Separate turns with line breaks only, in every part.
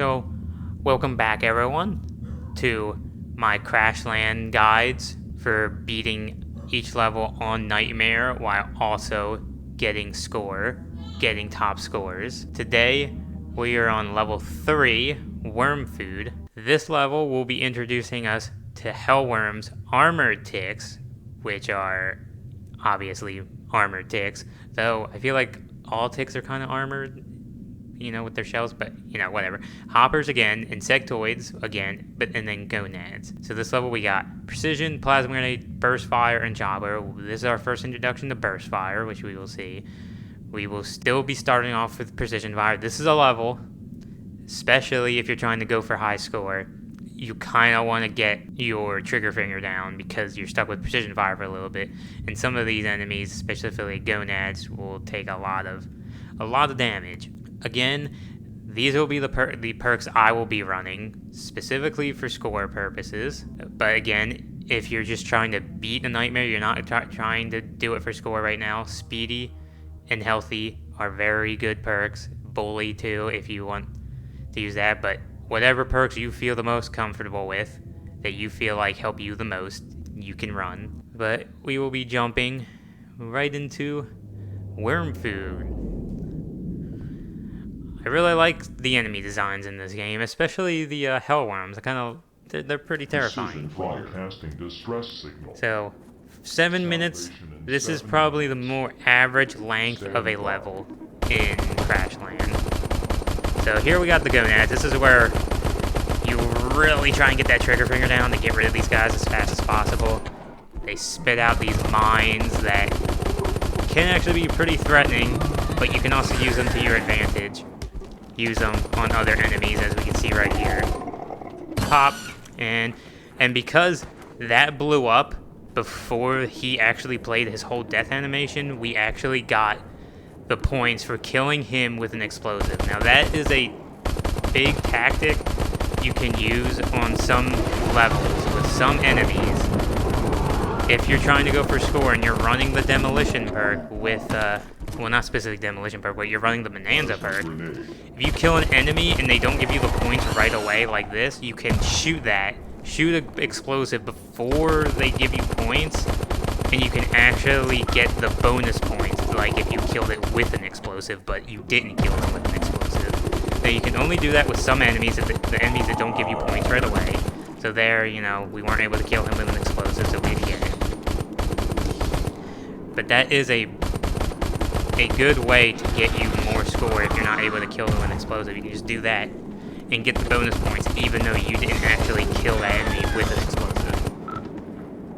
So, welcome back everyone to my Crashland guides for beating each level on Nightmare while also getting top scores. Today, we are on level 3, Worm Food. This level will be introducing us to Hellworm's armored ticks, which are obviously armored ticks, though I feel like all ticks are kind of armored, with their shells, but, whatever. Hoppers again, insectoids again, and then gonads. So this level we got Precision, Plasma Grenade, Burst Fire, and Jobber. This is our first introduction to Burst Fire, which we will see. We will still be starting off with Precision Fire. This is a level, especially if you're trying to go for high score, you kind of want to get your trigger finger down because you're stuck with Precision Fire for a little bit. And some of these enemies, specifically gonads, will take a lot of damage. Again, these will be the perks I will be running, specifically for score purposes. But again, if you're just trying to beat a nightmare, you're not trying to do it for score right now, Speedy and Healthy are very good perks. Bully too, if you want to use that. But whatever perks you feel the most comfortable with, that you feel like help you the most, you can run. But we will be jumping right into Worm Food. I really like the enemy designs in this game, especially the Hellworms. They're pretty terrifying. So, 7 minutes. This is probably the more average length of a level in Crashland. So here we got the gonads. This is where you really try and get that trigger finger down to get rid of these guys as fast as possible. They spit out these mines that can actually be pretty threatening, but you can also use them to your advantage. Use them on other enemies, as we can see right here. Pop, and because that blew up before he actually played his whole death animation, we actually got the points for killing him with an explosive. Now that is a big tactic you can use on some levels with some enemies. If you're trying to go for score and you're running the demolition perk with, well, not specifically demolition perk, but you're running the bonanza perk, if you kill an enemy and they don't give you the points right away like this, you can shoot an explosive before they give you points, and you can actually get the bonus points, like if you killed it with an explosive, but you didn't kill them with an explosive. Now you can only do that with some enemies, the enemies that don't give you points right away. So there, we weren't able to kill him with an explosive, so we had to get it. But that is a good way to get you more score if you're not able to kill them with an explosive. You can just do that and get the bonus points even though you didn't actually kill that enemy with an explosive.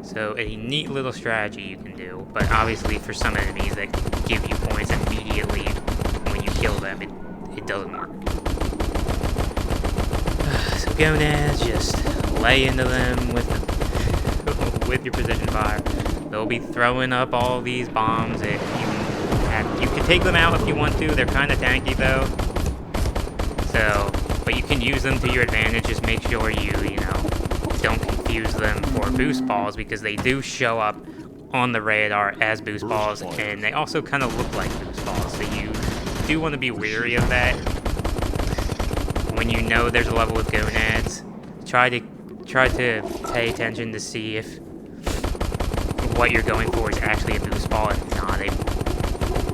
So a neat little strategy you can do, but obviously for some enemies that give you points immediately when you kill them, it doesn't work. So gonads, just lay into them with your precision fire. They'll be throwing up all these bombs. You can take them out if you want to. They're kind of tanky though. So, but you can use them to your advantage. Just make sure you don't confuse them for boost balls, because they do show up on the radar as boost balls, and they also kind of look like boost balls. So you do want to be wary of that. When you know there's a level with gonads, try to pay attention to see if what you're going for is actually a boost ball and not a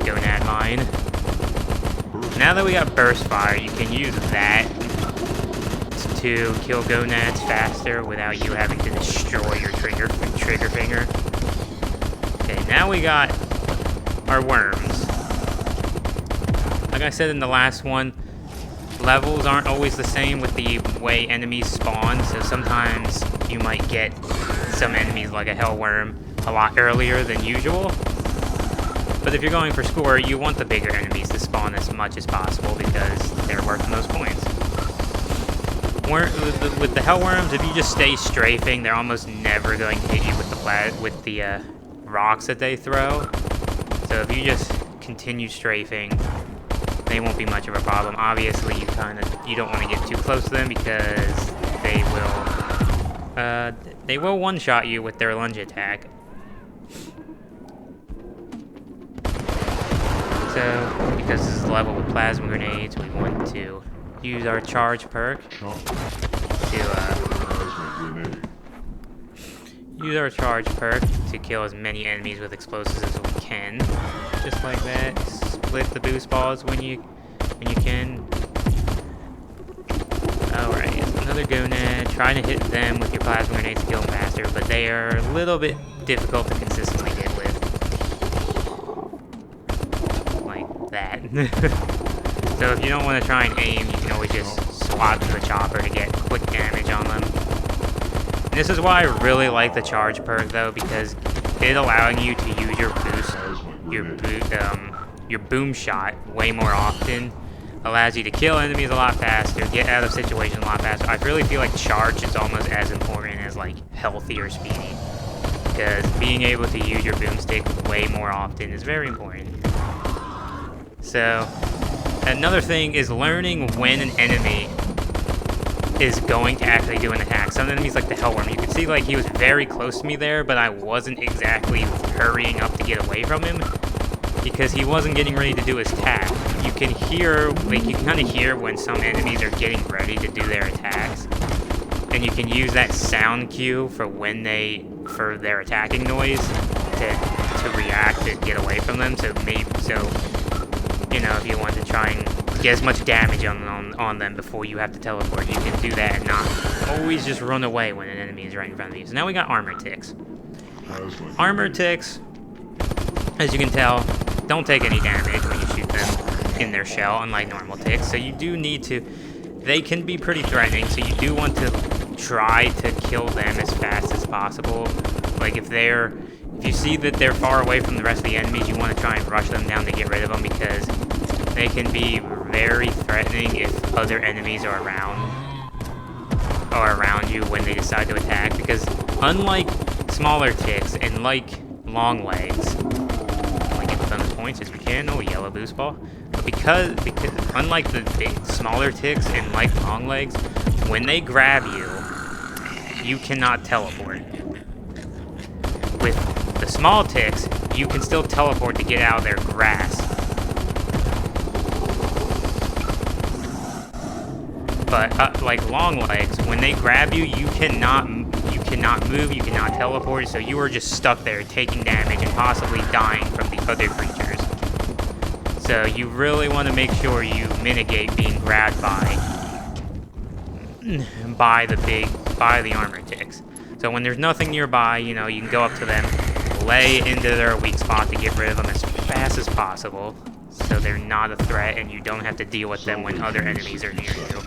gonad mine. Now that we got burst fire, you can use that to kill gonads faster without you having to destroy your trigger finger. Okay, now we got our worms. Like I said in the last one, levels aren't always the same with the way enemies spawn, so sometimes you might get some enemies like a hellworm a lot earlier than usual. But if you're going for score, you want the bigger enemies to spawn as much as possible because they're worth the most points. With the hellworms, if you just stay strafing, they're almost never going to hit you with the rocks that they throw. So if you just continue strafing, they won't be much of a problem. Obviously, you don't want to get too close to them because they will one-shot you with their lunge attack. So, because this is a level with plasma grenades, we want to use our charge perk to kill as many enemies with explosives as we can. Just like that. Split the boost balls when you can. Alright, another gonad. Trying to hit them with your plasma grenades to kill them faster, but they are a little bit difficult to consistently hit with. Like that. So if you don't want to try and aim, you can always just swap to the chopper to get quick damage on them. And this is why I really like the charge perk though, because it allowing you to use your boom shot way more often. Allows you to kill enemies a lot faster, get out of situations a lot faster. I really feel like charge is almost as important as like healthy or speedy, because being able to use your boomstick way more often is very important. So another thing is learning when an enemy is going to actually do an attack. Some enemies like the Hellworm, you can see like he was very close to me there, but I wasn't exactly hurrying up to get away from him because he wasn't getting ready to do his attack. You can hear, like you can kind of hear when some enemies are getting ready to do their attacks, and you can use that sound cue for when for their attacking noise to react and get away from them. So you know, if you want to try and get as much damage on them before you have to teleport, you can do that and not always just run away when an enemy is right in front of you. So now we got armor ticks. Armor ticks, as you can tell, don't take any damage when you shoot them in their shell, unlike normal ticks. So you do need to, they can be pretty threatening, so you do want to try to kill them as fast as possible. Like if you see that they're far away from the rest of the enemies, you want to try and rush them down to get rid of them, because they can be very threatening if other enemies are around you when they decide to attack. Because unlike smaller ticks and like long legs, get the bonus points as we can. Oh, yellow boost ball. But because unlike the big smaller ticks and like long legs, when they grab you, you cannot teleport. With the small ticks, you can still teleport to get out of their grasp. But like long legs, when they grab you, you cannot move, you cannot teleport, so you are just stuck there taking damage and possibly dying from the other creatures. So you really want to make sure you mitigate being grabbed by the armor ticks. So when there's nothing nearby, you know, you can go up to them, lay into their weak spot to get rid of them as fast as possible, so they're not a threat and you don't have to deal with them when other enemies are near you.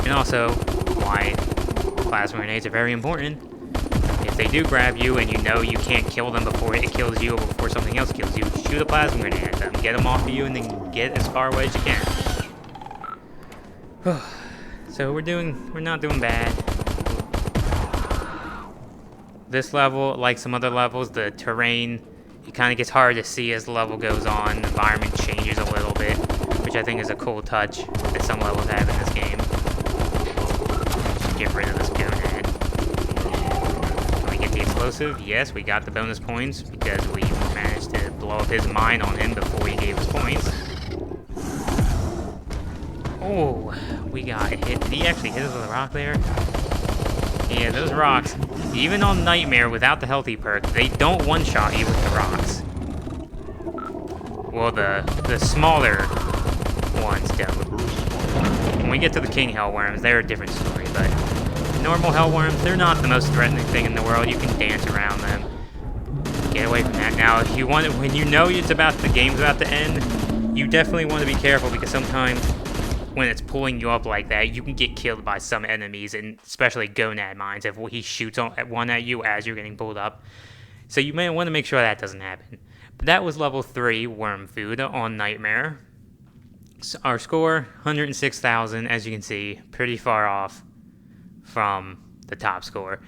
And also, why plasma grenades are very important. If they do grab you and you know you can't kill them before it kills you or before something else kills you, shoot a plasma grenade at them, get them off of you, and then get as far away as you can. So we're not doing bad. This level, like some other levels, the terrain, it kind of gets hard to see as the level goes on. The environment changes a little bit, which I think is a cool touch that some levels have in this game. Just get rid of this gonad. Can we get the explosive? Yes, we got the bonus points because we managed to blow up his mine on him before he gave us points. Oh, we got hit. Did he actually hit us with a rock there? Yeah, those rocks, even on Nightmare without the healthy perk, they don't one-shot you with the rocks. Well, the smaller ones don't. When we get to the King Hellworms, they're a different story, but normal Hellworms, they're not the most threatening thing in the world. You can dance around them. Get away from that. Now, if you want it, when you know the game's about to end, you definitely want to be careful, because sometimes when it's pulling you up like that, you can get killed by some enemies, and especially gonad mines, if he shoots one at you as you're getting pulled up. So you may want to make sure that doesn't happen. But that was level 3 worm food on Nightmare. So our score, 106,000, as you can see, pretty far off from the top score.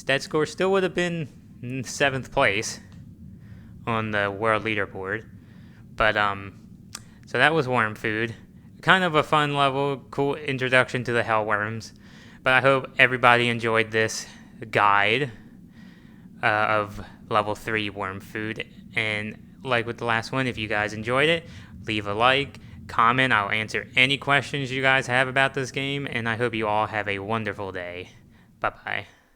That score still would have been in 7th place on the world leaderboard. But, so that was worm food. Kind of a fun level, cool introduction to the Hellworms. But I hope everybody enjoyed this guide of level 3 worm food. And like with the last one, if you guys enjoyed it, leave a like, comment. I'll answer any questions you guys have about this game, and I hope you all have a wonderful day. Bye bye.